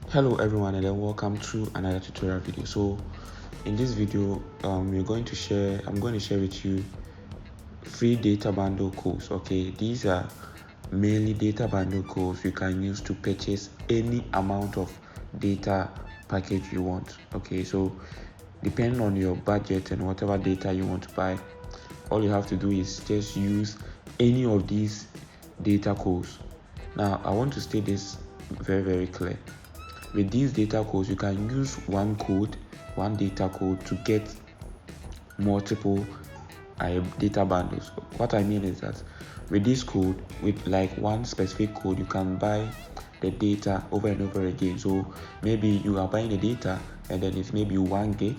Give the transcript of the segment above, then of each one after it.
Hello everyone, and then welcome to another tutorial video. So in this video I'm going to share with you free data bundle codes. Okay, these are mainly data bundle codes you can use to purchase any amount of data package you want. Okay, so depending on your budget and whatever data you want to buy, all you have to do is just use any of these data codes. Now I want to state this very clear. With these data codes, you can use one data code to get multiple data bundles. What I mean is that with this code, with like one specific code, you can buy the data over and over again. So maybe you are buying the data and then it's maybe 1 gig.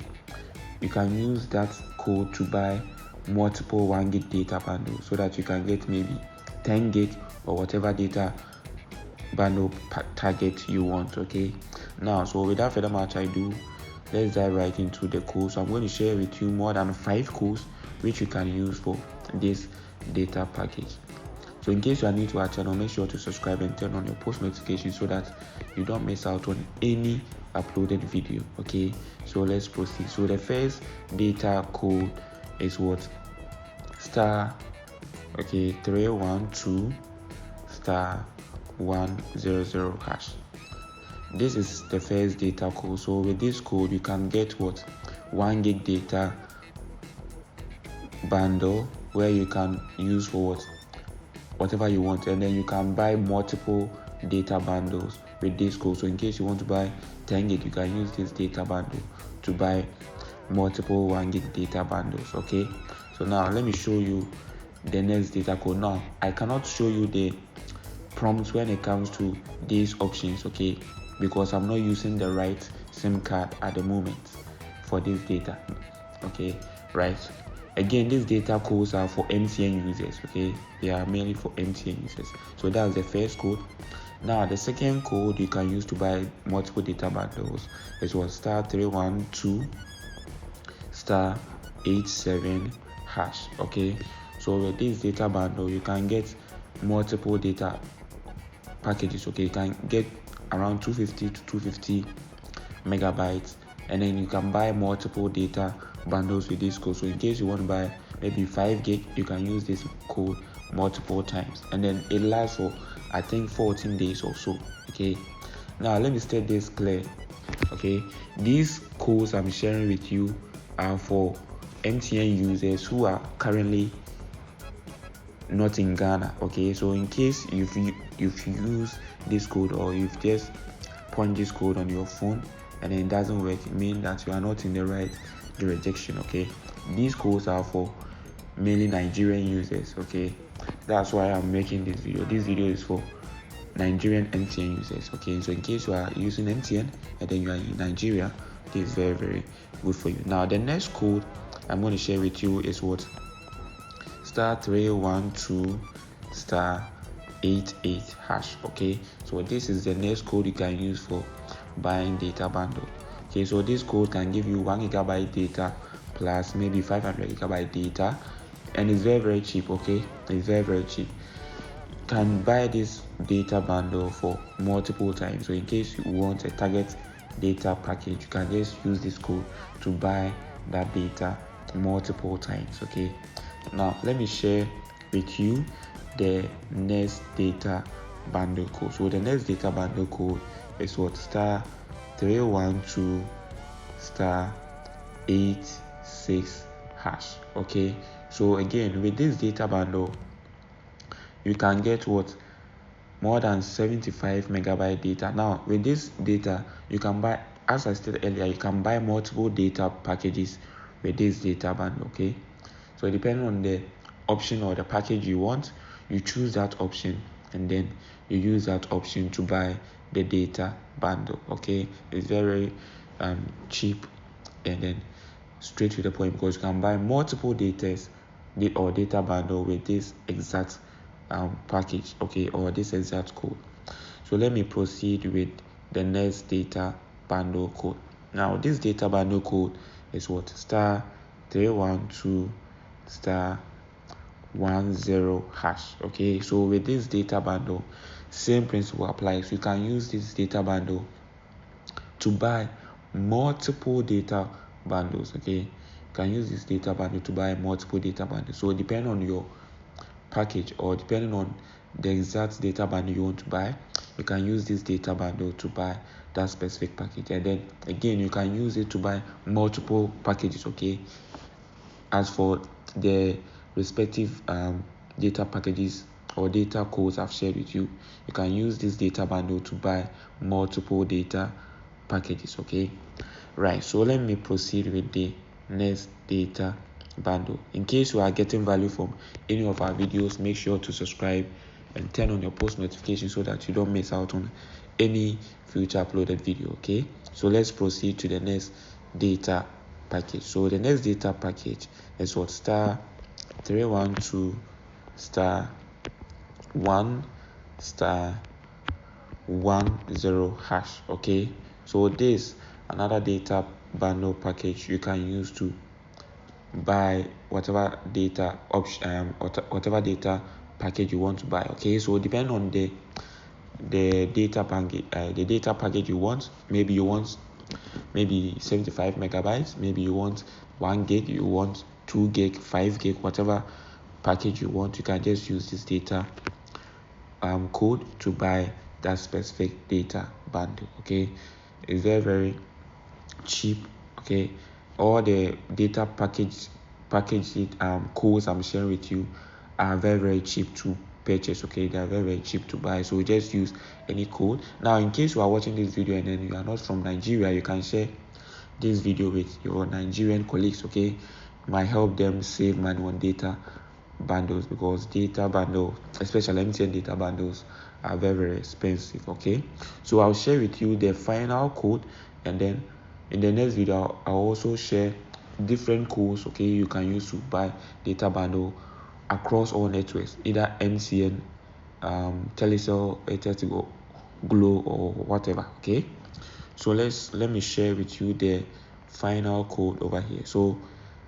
You can use that code to buy multiple 1 gig data bundles so that you can get maybe 10 gig or whatever data bundle target you want. Okay, now so without further much ado, let's dive right into the code. So I'm going to share with you more than 5 codes which you can use for this data package. So in case you are new to our channel, make sure to subscribe and turn on your post notifications so that you don't miss out on any uploaded video. Okay, so let's proceed. So the first data code is what? Star 312 star 100 hash. This is the first data code. So with this code you can get what? 1 gig data bundle where you can use for whatever you want, and then you can buy multiple data bundles with this code. So in case you want to buy 10 gig, you can use this data bundle to buy multiple 1 gig data bundles. Okay, so now let me show you the next data code. Now I cannot show you the prompts when it comes to these options, okay, because I'm not using the right SIM card at the moment for this data. Okay, right, again, these data codes are for MTN users. Okay, they are mainly for MTN users. So that's the first code. Now the second code you can use to buy multiple data bundles is what? Star 312 star 87 hash. Okay, so with this data bundle you can get multiple data packages. Okay, you can get around 250 to 250 megabytes, and then you can buy multiple data bundles with this code. So in case you want to buy maybe 5 gig, you can use this code multiple times, and then it lasts for I think 14 days or so. Okay, now let me state this clear. Okay, these codes I'm sharing with you are for MTN users who are currently not in Ghana. Okay, so in case if you use this code or you've just punch this code on your phone and then it doesn't work, it means that you are not in the right jurisdiction. Okay, these codes are for mainly Nigerian users. Okay, that's why I'm making this video. This video is for Nigerian MTN users. Okay, so in case you are using MTN and then you are in Nigeria, this is very good for you. Now the next code I'm going to share with you is what? Star 312 star 88 hash. Okay, so this is the next code you can use for buying data bundle. Okay, so this code can give you 1 gigabyte data plus maybe 500 gigabyte data, and it's very cheap. Okay, it's very cheap. You can buy this data bundle for multiple times. So in case you want a target data package, you can just use this code to buy that data multiple times. Okay, now let me share with you the next data bundle code. So the next data bundle code is what? Star 312 star 86 hash. Okay, so again, with this data bundle you can get what? More than 75 megabyte data. Now with this data you can buy, as I stated earlier, you can buy multiple data packages with this data bundle. Okay, so depending on the option or the package you want, you choose that option and then you use that option to buy the data bundle. Okay, it's very cheap and then straight to the point, because you can buy multiple data bundle with this exact package. Okay, or this exact code. So let me proceed with the next data bundle code. Now this data bundle code is what? Star 312 star #10#. Okay, so with this data bundle, same principle applies. You can use this data bundle to buy multiple data bundles. Okay, you can use this data bundle to buy multiple data bundles. So depending on your package, or depending on the exact data bundle you want to buy, you can use this data bundle to buy that specific package. And then again, you can use it to buy multiple packages. Okay, as for the respective data packages or data codes I've shared with you, you can use this data bundle to buy multiple data packages. Okay, right, so let me proceed with the next data bundle. In case you are getting value from any of our videos, make sure to subscribe and turn on your post notification so that you don't miss out on any future uploaded video. Okay, so let's proceed to the next data package. So the next data package is what? *312*1*1#. Okay, so this another data bundle package you can use to buy whatever data option, whatever data package you want to buy. Okay, so depending on the data package you want, maybe you want 75 megabytes, maybe you want 1 gig, you want 2 gig, 5 gig, whatever package you want, you can just use this data code to buy that specific data bundle. Okay, it's very, very cheap. Okay, all the data package codes I'm sharing with you are very, very cheap to purchase. Okay, they are very, very cheap to buy, so just use any code. Now, in case you are watching this video and then you are not from Nigeria, you can share this video with your Nigerian colleagues. Okay, it might help them save money on data bundles, because data bundle, especially MTN data bundles, are very, very expensive. Okay, so I'll share with you the final code, and then in the next video I'll also share different codes, okay, you can use to buy data bundle across all networks, either MTN, Telecel, Airteltigo, Glo, or whatever. Okay, so let me share with you the final code over here. So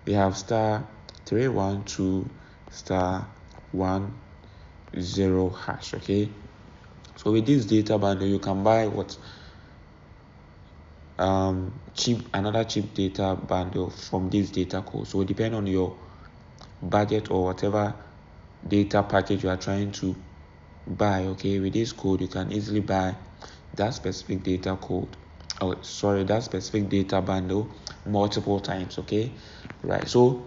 we have *312*1#. Okay, so with this data bundle you can buy what another cheap data bundle from this data code. So depending on your budget or whatever data package you are trying to buy, okay, with this code you can easily buy that specific data that specific data bundle multiple times. Okay, right, so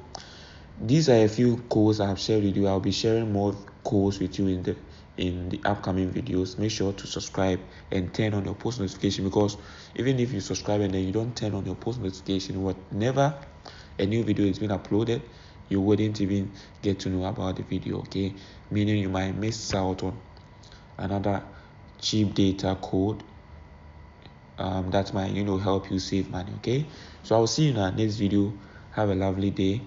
these are a few codes I have shared with you. I'll be sharing more codes with you in the upcoming videos. Make sure to subscribe and turn on your post notification, because even if you subscribe and then you don't turn on your post notification, whenever a new video is being uploaded, you wouldn't even get to know about the video. Okay, meaning you might miss out on another cheap data code that might help you save money. Okay, so I'll see you in our next video. Have a lovely day.